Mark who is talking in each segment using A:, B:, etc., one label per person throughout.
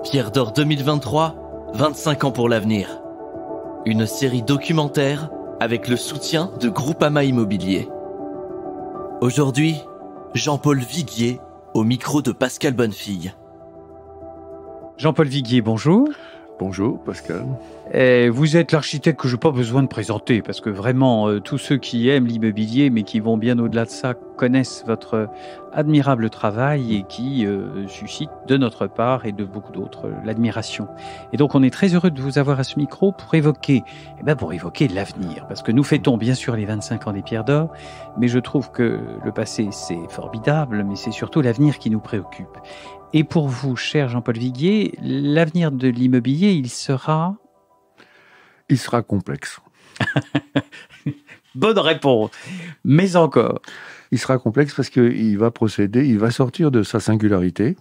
A: Pierre d'Or 2023, 25 ans pour l'avenir. Une série documentaire avec le soutien de Groupama Immobilier. Aujourd'hui, Jean-Paul Viguier au micro de Pascal Bonnefille.
B: Jean-Paul Viguier, bonjour.
C: Bonjour Pascal.
B: Vous êtes l'architecte que je n'ai pas besoin de présenter parce que vraiment tous ceux qui aiment l'immobilier mais qui vont bien au-delà de ça connaissent votre admirable travail et qui suscite de notre part et de beaucoup d'autres l'admiration. Et donc on est très heureux de vous avoir à ce micro pour évoquer l'avenir, parce que nous fêtons bien sûr les 25 ans des Pierres d'Or, mais je trouve que le passé c'est formidable, mais c'est surtout l'avenir qui nous préoccupe. Et pour vous, cher Jean-Paul Viguier, l'avenir de l'immobilier, il sera
C: complexe.
B: Bonne réponse, mais encore.
C: Il sera complexe parce qu'il va sortir de sa singularité,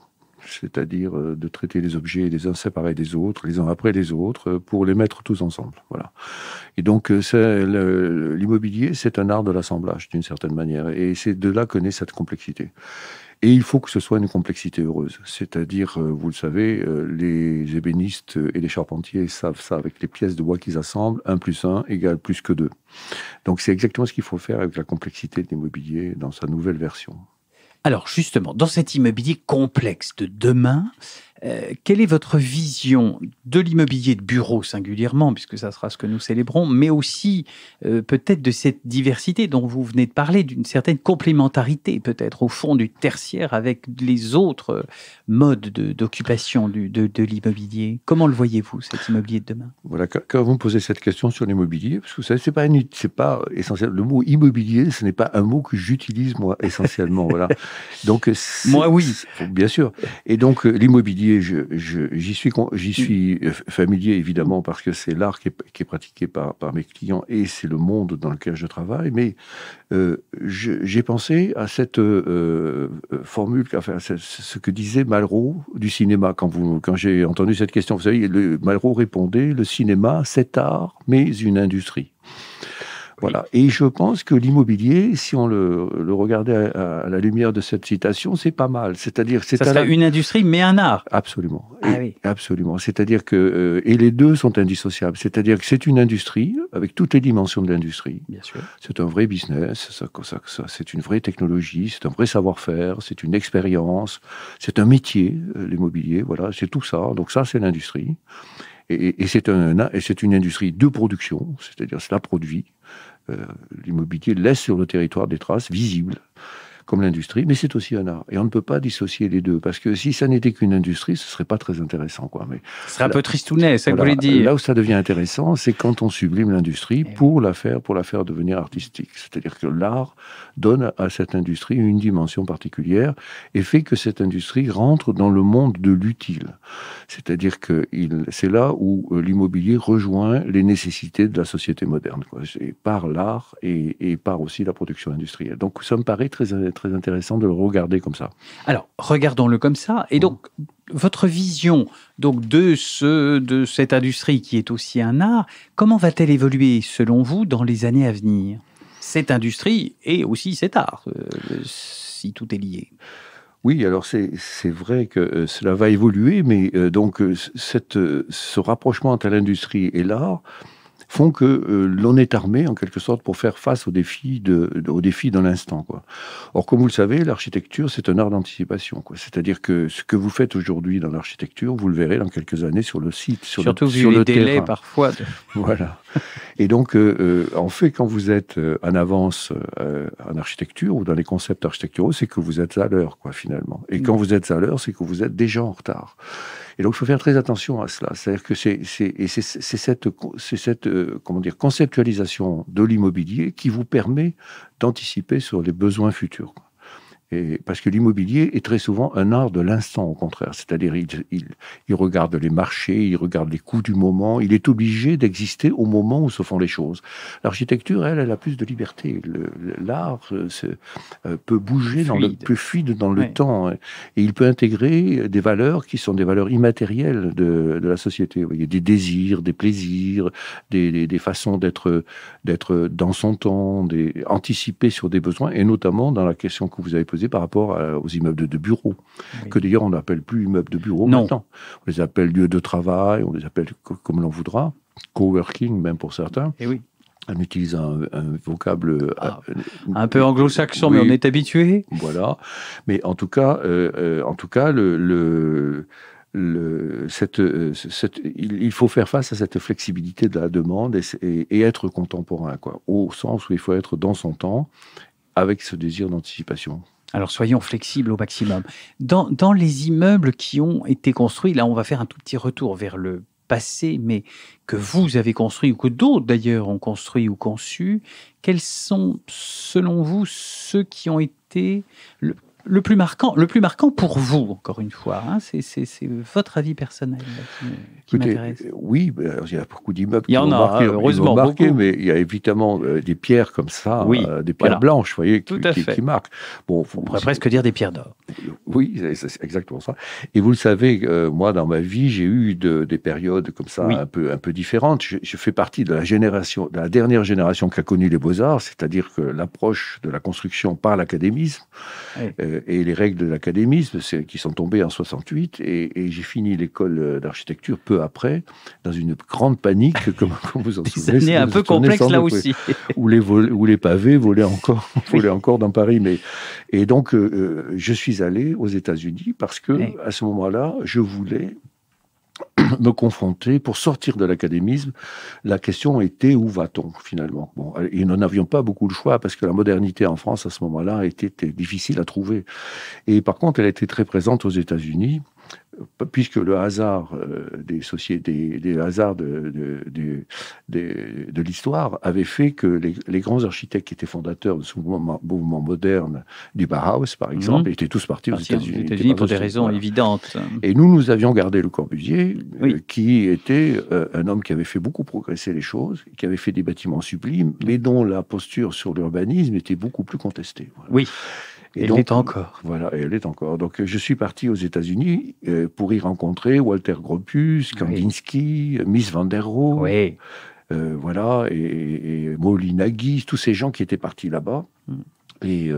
C: c'est-à-dire de traiter les objets les uns séparés des autres, les uns après les autres, pour les mettre tous ensemble. Voilà. Et donc, l'immobilier, c'est un art de l'assemblage, d'une certaine manière, et c'est de là que naît cette complexité. Et il faut que ce soit une complexité heureuse. C'est-à-dire, vous le savez, les ébénistes et les charpentiers savent ça avec les pièces de bois qu'ils assemblent, 1 + 1 = plus que 2. Donc c'est exactement ce qu'il faut faire avec la complexité de l'immobilier dans sa nouvelle version.
B: Alors justement, dans cet immobilier complexe de demain, quelle est votre vision de l'immobilier de bureau singulièrement, puisque ça sera ce que nous célébrons, mais aussi peut-être de cette diversité dont vous venez de parler, d'une certaine complémentarité peut-être au fond du tertiaire avec les autres modes d'occupation de l'immobilier. Comment le voyez-vous, cet immobilier de demain ?
C: Voilà, quand vous me posez cette question sur l'immobilier, parce que vous savez, c'est pas essentiel. Le mot immobilier, ce n'est pas un mot que j'utilise moi essentiellement. Voilà. Donc
B: moi oui,
C: bien sûr. Et donc l'immobilier, j'y suis familier évidemment parce que c'est l'art qui est pratiqué par mes clients et c'est le monde dans lequel je travaille. Mais j'ai pensé à cette formule, enfin ce que disait Malraux du cinéma quand j'ai entendu cette question. Vous savez, Malraux répondait: le cinéma, c'est art, mais une industrie. Voilà. Et je pense que l'immobilier, si on le regardait à la lumière de cette citation, c'est pas mal. C'est-à-dire,
B: ça serait une industrie, mais un art.
C: Absolument.
B: Oui.
C: Absolument. C'est-à-dire que et les deux sont indissociables. C'est-à-dire que c'est une industrie avec toutes les dimensions de l'industrie.
B: Bien sûr.
C: C'est un vrai business. C'est une vraie technologie. C'est un vrai savoir-faire. C'est une expérience. C'est un métier, l'immobilier. Voilà. C'est tout ça. Donc ça, c'est l'industrie. Et c'est une industrie de production. C'est-à-dire, cela produit. L'immobilier laisse sur le territoire des traces visibles, comme l'industrie, mais c'est aussi un art. Et on ne peut pas dissocier les deux, parce que si ça n'était qu'une industrie, ce ne serait pas très intéressant, quoi. Mais
B: ce serait un peu tristounet, c'est ça que vous voulez dire.
C: Là où ça devient intéressant, c'est quand on sublime l'industrie pour la faire devenir artistique. C'est-à-dire que l'art donne à cette industrie une dimension particulière et fait que cette industrie rentre dans le monde de l'utile. C'est-à-dire que c'est là où l'immobilier rejoint les nécessités de la société moderne, quoi. C'est par l'art et par aussi la production industrielle. Donc ça me paraît très intéressant de le regarder comme ça.
B: Alors, regardons-le comme ça. Et donc, votre vision donc, de cette industrie qui est aussi un art, comment va-t-elle évoluer, selon vous, dans les années à venir ? Cette industrie et aussi cet art, si tout est lié.
C: Oui, alors c'est vrai que cela va évoluer, mais donc ce rapprochement entre l'industrie et l'art font que l'on est armé, en quelque sorte, pour faire face aux défis de l'instant, quoi. Or, comme vous le savez, l'architecture, c'est un art d'anticipation, quoi. C'est-à-dire que ce que vous faites aujourd'hui dans l'architecture, vous le verrez dans quelques années sur le site,
B: surtout vu les délais parfois.
C: Voilà. Et donc, en fait, quand vous êtes en avance en architecture ou dans les concepts architecturaux, c'est que vous êtes à l'heure, quoi, finalement. Et quand vous êtes à l'heure, c'est que vous êtes déjà en retard. Et donc, il faut faire très attention à cela. C'est-à-dire que c'est cette conceptualisation de l'immobilier qui vous permet d'anticiper sur les besoins futurs. Parce que l'immobilier est très souvent un art de l'instant, au contraire. C'est-à-dire, il regarde les marchés, il regarde les coûts du moment. Il est obligé d'exister au moment où se font les choses. L'architecture, elle a plus de liberté. L'art peut bouger plus fluide dans le temps. Et il peut intégrer des valeurs qui sont des valeurs immatérielles de la société. Vous voyez, des désirs, des plaisirs, des façons d'être dans son temps, anticiper sur des besoins. Et notamment, dans la question que vous avez posée, posée par rapport aux immeubles de bureaux, que d'ailleurs on n'appelle plus immeubles de bureaux
B: Non.
C: maintenant. On les appelle lieux de travail, on les appelle comme l'on voudra, coworking même pour certains.
B: Et oui.
C: On utilise un vocable
B: un peu anglo-saxon,
C: oui,
B: mais on est habitué.
C: Voilà. Mais en tout cas, il faut faire face à cette flexibilité de la demande et être contemporain, quoi, au sens où il faut être dans son temps, avec ce désir d'anticipation.
B: Alors, soyons flexibles au maximum. Dans les immeubles qui ont été construits, là, on va faire un tout petit retour vers le passé, mais que vous avez construit, ou que d'autres d'ailleurs ont construit ou conçu, quels sont, selon vous, ceux qui ont été le plus marquant pour vous, encore une fois, hein, c'est votre avis personnel là, qui m'intéresse.
C: Oui, il y a beaucoup d'immeubles qui
B: m'ont
C: marqué,
B: heureusement,
C: mais il y a évidemment des pierres comme ça, des pierres blanches, vous voyez, qui marquent. Bon,
B: on pourrait presque dire des pierres d'or.
C: Oui, c'est exactement ça. Et vous le savez, moi, dans ma vie, j'ai eu des périodes comme ça, un peu différentes. Je fais partie de la dernière génération qui a connu les Beaux-Arts, c'est-à-dire que l'approche de la construction par l'académisme, et les règles de l'académisme qui sont tombées en 68, et j'ai fini l'école d'architecture peu après, dans une grande panique, comme vous en souvenez.
B: C'est un peu complexe là aussi.
C: Où les pavés volaient encore dans Paris. Et donc, je suis allé aux États-Unis parce que à ce moment-là, je voulais me confronter, pour sortir de l'académisme, la question était où va-t-on finalement? Bon, et nous n'avions pas beaucoup de choix parce que la modernité en France à ce moment-là était difficile à trouver. Et par contre, elle était très présente aux États-Unis, puisque le hasard des sociétés, des hasards de l'histoire avait fait que les grands architectes qui étaient fondateurs de ce mouvement moderne du Bauhaus, par exemple, étaient tous partis aux États-Unis
B: pour des raisons évidentes.
C: Et nous avions gardé Le Corbusier, qui était un homme qui avait fait beaucoup progresser les choses, qui avait fait des bâtiments sublimes, mais dont la posture sur l'urbanisme était beaucoup plus contestée. Voilà.
B: Oui. Et donc, elle l'est encore.
C: Voilà, et elle est encore. Donc, je suis parti aux États-Unis pour y rencontrer Walter Gropius, Kandinsky, Mies van der Rohe, voilà, et Moholy-Nagy, tous ces gens qui étaient partis là-bas. Et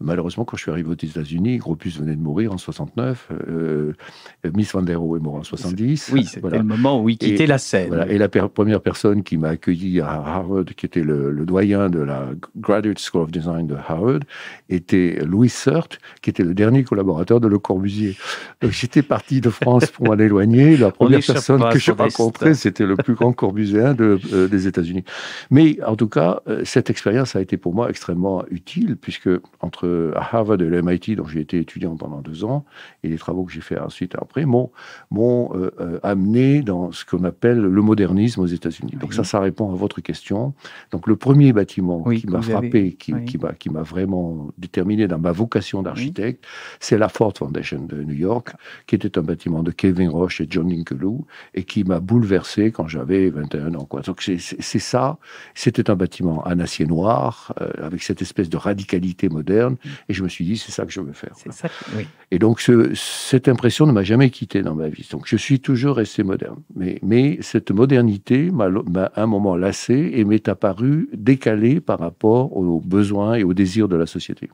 C: malheureusement, quand je suis arrivé aux États-Unis, Gropius venait de mourir en 69, Mies van der Rohe est mort en 70.
B: Oui, c'était le moment où il quittait la scène.
C: Voilà. Et la première personne qui m'a accueilli à Harvard, qui était le doyen de la Graduate School of Design de Harvard, était Louis Surt, qui était le dernier collaborateur de Le Corbusier. Donc j'étais parti de France pour m'en éloigner. La première personne que je rencontrais, c'était le plus grand corbusien des États-Unis. Mais en tout cas, cette expérience a été pour moi extrêmement utile, puisque entre Harvard et le MIT, dont j'ai été étudiant pendant 2 ans, et les travaux que j'ai fait ensuite après, m'ont amené dans ce qu'on appelle le modernisme aux États-Unis. Donc ça répond à votre question. Donc le premier bâtiment qui m'a frappé, qui m'a vraiment déterminé dans ma vocation d'architecte, c'est la Ford Foundation de New York, qui était un bâtiment de Kevin Roche et John Linkeloo, et qui m'a bouleversé quand j'avais 21 ans. Donc c'est ça. C'était un bâtiment en acier noir, avec cette espèce de radicalité moderne, et je me suis dit, c'est ça que je veux faire. Et donc, cette impression ne m'a jamais quitté dans ma vie. Donc, je suis toujours resté moderne. Mais cette modernité m'a à un moment lassé et m'est apparue décalée par rapport aux besoins et aux désirs de la société.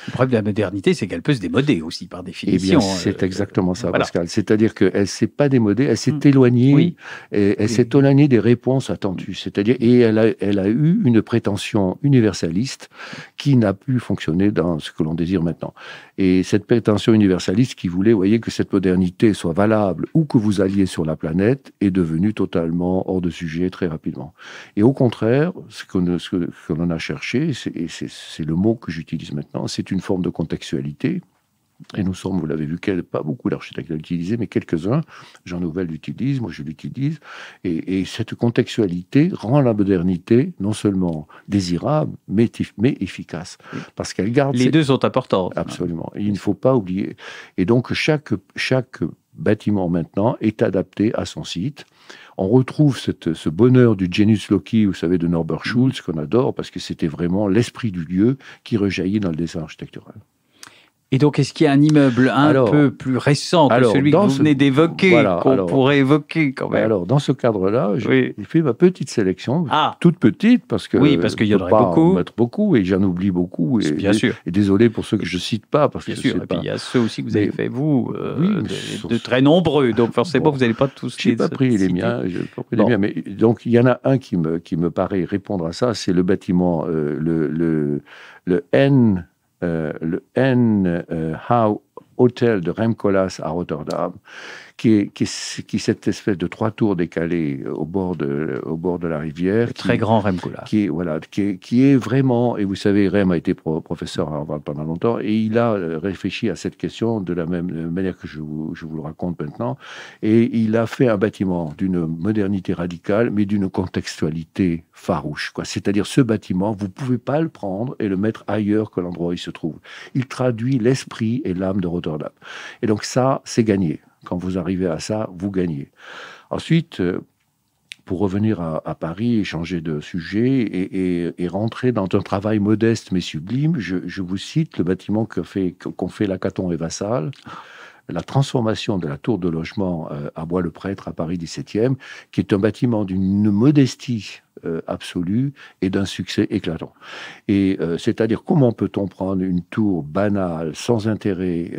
B: Le problème de la modernité, c'est qu'elle peut se démoder aussi, par définition.
C: Eh bien, c'est exactement ça, Pascal. C'est-à-dire qu'elle ne s'est pas démodée, elle s'est éloignée, elle s'est éloignée des réponses attendues. C'est-à-dire, et elle a eu une prétention universaliste qui n'a plus fonctionné dans ce que l'on désire maintenant. Et cette prétention universaliste qui voulait, vous voyez, que cette modernité soit valable où que vous alliez sur la planète, est devenue totalement hors de sujet très rapidement. Et au contraire, ce que l'on a cherché, et c'est le mot que j'utilise maintenant, c'est une forme de contextualité. Et nous sommes, vous l'avez vu, pas beaucoup d'architectes l'utiliser, mais quelques-uns. Jean Nouvel l'utilise, moi je l'utilise. Et cette contextualité rend la modernité non seulement désirable, mais efficace. Parce qu'elle garde...
B: Les deux sont importants.
C: Absolument. Et il ne faut pas oublier. Et donc chaque bâtiment maintenant est adapté à son site. On retrouve ce bonheur du Genius Loci, vous savez, de Norbert Schulz, qu'on adore, parce que c'était vraiment l'esprit du lieu qui rejaillit dans le dessin architectural.
B: Et donc, est-ce qu'il y a un immeuble peu plus récent que celui que vous venez d'évoquer, qu'on pourrait évoquer quand même?
C: Alors, dans ce cadre-là, j'ai fait ma petite sélection, toute petite, parce que
B: qu'il y en aurait beaucoup.
C: Mettre beaucoup, et j'en oublie beaucoup. Et,
B: bien sûr.
C: Et désolé pour ceux que je ne cite pas. Parce
B: bien
C: que
B: sûr, et puis il y a ceux aussi que vous avez fait, vous, de très nombreux, donc forcément, vous n'allez pas tous
C: les pas pris les miens. Mais donc, il y en a un qui me paraît répondre à ça, c'est le bâtiment, le N Hotel de Remkolas à Rotterdam, qui est cette espèce de 3 tours décalées au bord de la rivière.
B: Très grand Remkolas.
C: Qui est vraiment, et vous savez, Rem a été professeur à Harvard pendant longtemps, et il a réfléchi à cette question de la même manière que je vous le raconte maintenant, et il a fait un bâtiment d'une modernité radicale, mais d'une contextualité farouche, quoi. C'est-à-dire, ce bâtiment, vous ne pouvez pas le prendre et le mettre ailleurs que l'endroit où il se trouve. Il traduit l'esprit et l'âme de Rotterdam. Et donc ça, c'est gagné. Quand vous arrivez à ça, vous gagnez. Ensuite, pour revenir à Paris et changer de sujet et rentrer dans un travail modeste mais sublime, je vous cite le bâtiment qu'ont fait Lacaton et Vassal, la transformation de la tour de logement à Bois-le-Prêtre à Paris 17e, qui est un bâtiment d'une modestie absolue et d'un succès éclatant. Et c'est-à-dire, comment peut-on prendre une tour banale, sans intérêt,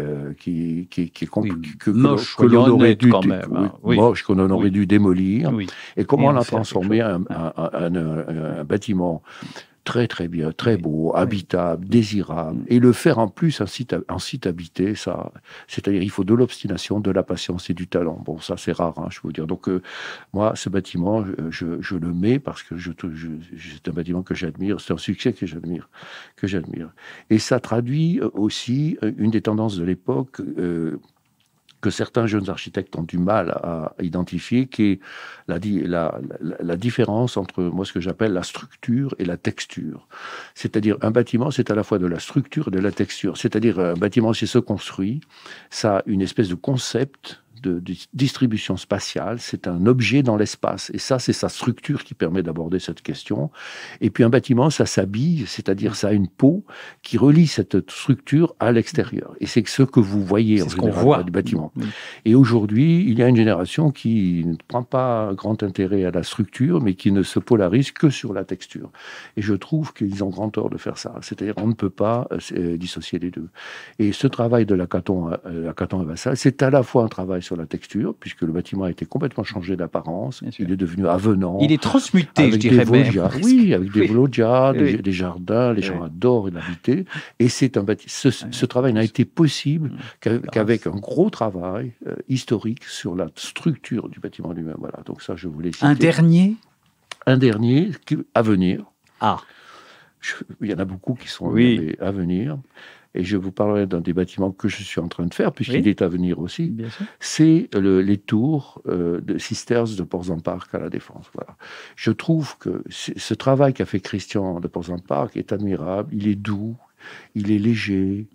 B: moche,
C: que l'on aurait dû
B: quand même,
C: moche, qu'on aurait dû démolir, et comment la transformer un bâtiment très très bien, très beau, habitable, désirable, et le faire en plus en site habité, ça, c'est-à-dire il faut de l'obstination, de la patience et du talent. Bon, ça c'est rare, je peux vous dire. Donc moi, ce bâtiment, je le mets parce que c'est un bâtiment que j'admire, c'est un succès que j'admire. Et ça traduit aussi une des tendances de l'époque que certains jeunes architectes ont du mal à identifier, qui est la différence entre, moi, ce que j'appelle la structure et la texture. C'est-à-dire, un bâtiment, c'est à la fois de la structure et de la texture. C'est-à-dire, un bâtiment, si se construit, ça a une espèce de concept de distribution spatiale, c'est un objet dans l'espace. Et ça, c'est sa structure qui permet d'aborder cette question. Et puis un bâtiment, ça s'habille, c'est-à-dire ça a une peau qui relie cette structure à l'extérieur. Et c'est ce que vous voyez en général du bâtiment. Oui. Et aujourd'hui, il y a une génération qui ne prend pas grand intérêt à la structure, mais qui ne se polarise que sur la texture. Et je trouve qu'ils ont grand tort de faire ça. C'est-à-dire, on ne peut pas dissocier les deux. Et ce travail de Lacaton et Vassal, c'est à la fois un travail sur la texture, puisque le bâtiment a été complètement changé d'apparence. Il est devenu avenant.
B: Il est transmuté, je dirais même.
C: Oui, avec des loggias, des jardins, les gens adorent l'habiter. Et c'est un bâtiment. Ce travail n'a été possible qu'avec un gros travail historique sur la structure du bâtiment lui-même. Voilà, donc ça, je voulais citer.
B: Un dernier
C: à venir.
B: Ah.
C: Il y en a beaucoup qui sont à venir. Et je vous parlerai d'un des bâtiments que je suis en train de faire, puisqu'il est à venir aussi. C'est les tours de Sisters de Port-en-Parc à la Défense. Voilà. Je trouve que ce travail qu'a fait Christian de Port-en-Parc est admirable. Il est doux, il est léger,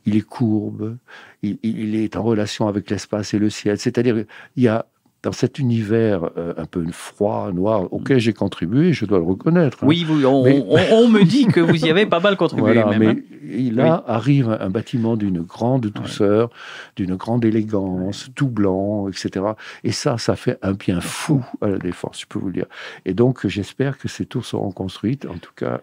C: il est courbe, il est en relation avec l'espace et le ciel. C'est-à-dire, il y a dans cet univers un peu froid, noir, auquel j'ai contribué, je dois le reconnaître.
B: Oui, on me dit que vous y avez pas mal contribué.
C: Voilà, mais là arrive un bâtiment d'une grande douceur, d'une grande élégance, tout blanc, etc. Et ça fait un bien fou à la Défense, je peux vous le dire. Et donc, j'espère que ces tours seront construites. En tout cas...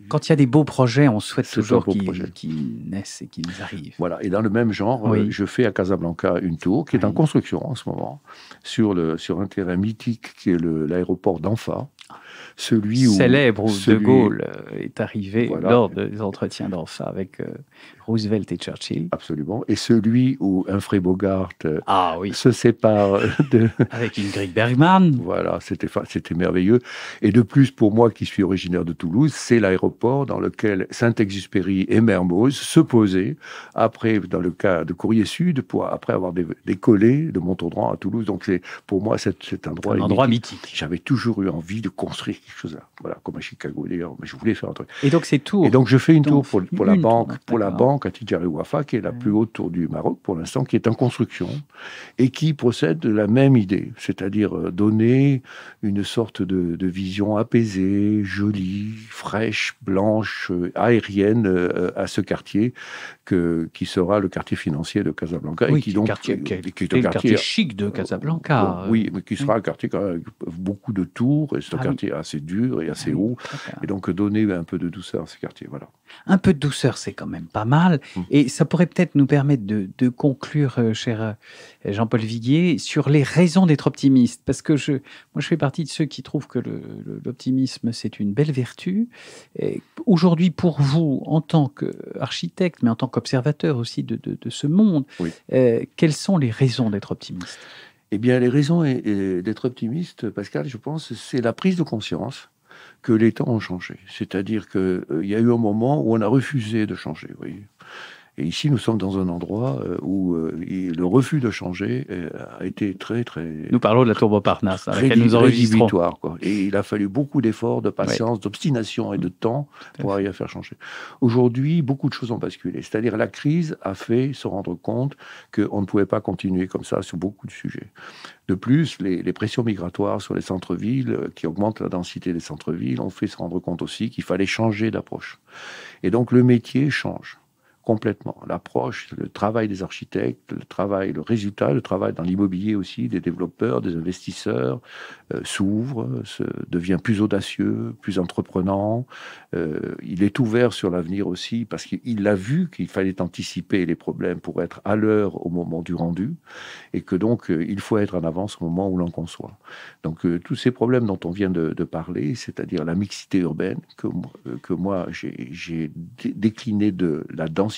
B: Quand il y a des beaux projets, on souhaite toujours qu'ils naissent et qu'ils arrivent.
C: Voilà, et dans le même genre, je fais à Casablanca une tour qui est en construction en ce moment, sur un terrain mythique qui est l'aéroport d'Anfa.
B: Célèbre où De Gaulle est arrivé lors des entretiens d'Anfa avec Roosevelt et Churchill.
C: Absolument. Et celui où Humphrey Bogart se sépare
B: avec Ingrid Bergman.
C: Voilà, c'était merveilleux. Et de plus, pour moi qui suis originaire de Toulouse, c'est l'aéroport dans lequel Saint-Exupéry et Mermoz se posaient, après, dans le cas de Courrier Sud, après avoir décollé de Montauban à Toulouse. Donc pour moi, c'est un endroit
B: mythique.
C: J'avais toujours eu envie de construire quelque chose là. Voilà, comme à Chicago d'ailleurs, mais je voulais faire un truc.
B: Et donc c'est Tours.
C: Et donc je fais une tour pour la banque,
B: tour,
C: pour la banque à Tidjara Wafa, qui est la plus haute tour du Maroc pour l'instant, qui est en construction et qui procède de la même idée, c'est-à-dire donner une sorte de vision apaisée, jolie, fraîche, blanche, aérienne à ce quartier qui sera le quartier financier de Casablanca.
B: Oui,
C: et qui donc
B: est le quartier chic de Casablanca.
C: Oui, mais qui sera un quartier quand même avec beaucoup de tours, et c'est un quartier assez dur et assez haut, et donc donner un peu de douceur à ce quartier, voilà.
B: Un peu de douceur, c'est quand même pas mal, et ça pourrait peut-être nous permettre de conclure, cher Jean-Paul Viguier, sur les raisons d'être optimiste, parce que moi je fais partie de ceux qui trouvent que l'optimisme c'est une belle vertu. Aujourd'hui, pour vous, en tant qu'architecte, mais en tant qu'observateur aussi de ce monde, quelles sont les raisons d'être optimiste ?
C: Eh bien, les raisons d'être optimiste, Pascal, je pense, c'est la prise de conscience que les temps ont changé. C'est-à-dire qu'il y a eu un moment où on a refusé de changer, vous voyez. Et ici, nous sommes dans un endroit où le refus de changer a été très, très...
B: Nous parlons de la tour Montparnasse, à laquelle nous enregistrons.
C: Quoi. Et il a fallu beaucoup d'efforts, de patience, d'obstination et de temps pour arriver à faire changer. Aujourd'hui, beaucoup de choses ont basculé. C'est-à-dire la crise a fait se rendre compte qu'on ne pouvait pas continuer comme ça sur beaucoup de sujets. De plus, les pressions migratoires sur les centres-villes, qui augmentent la densité des centres-villes, ont fait se rendre compte aussi qu'il fallait changer d'approche. Et donc le métier change complètement. L'approche, le travail des architectes, le résultat, le travail dans l'immobilier aussi, des développeurs, des investisseurs, s'ouvre, devient plus audacieux, plus entreprenant. Il est ouvert sur l'avenir aussi parce qu'il a vu qu'il fallait anticiper les problèmes pour être à l'heure au moment du rendu et que donc il faut être en avance au moment où l'on conçoit. Donc tous ces problèmes dont on vient de parler, c'est-à-dire la mixité urbaine que moi j'ai décliné de la densité.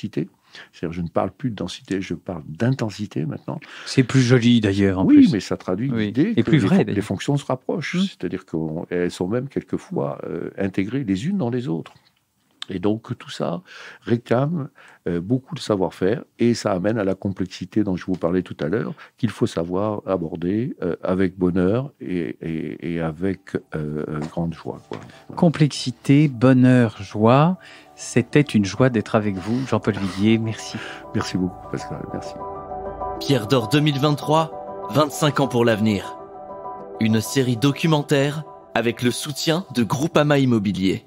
C: C'est-à-dire, je ne parle plus de densité, je parle d'intensité maintenant.
B: C'est plus joli d'ailleurs. En
C: plus.
B: Oui,
C: mais ça traduit l'idée que les fonctions se rapprochent. C'est-à-dire qu'elles sont même quelquefois intégrées les unes dans les autres. Et donc tout ça réclame beaucoup de savoir-faire et ça amène à la complexité dont je vous parlais tout à l'heure, qu'il faut savoir aborder avec bonheur et avec grande joie.
B: Complexité, bonheur, joie. C'était une joie d'être avec vous, Jean-Paul Viguier. Merci.
C: Merci beaucoup, Pascal. Merci.
A: Pierre d'Or 2023, 25 ans pour l'avenir. Une série documentaire avec le soutien de Groupama Immobilier.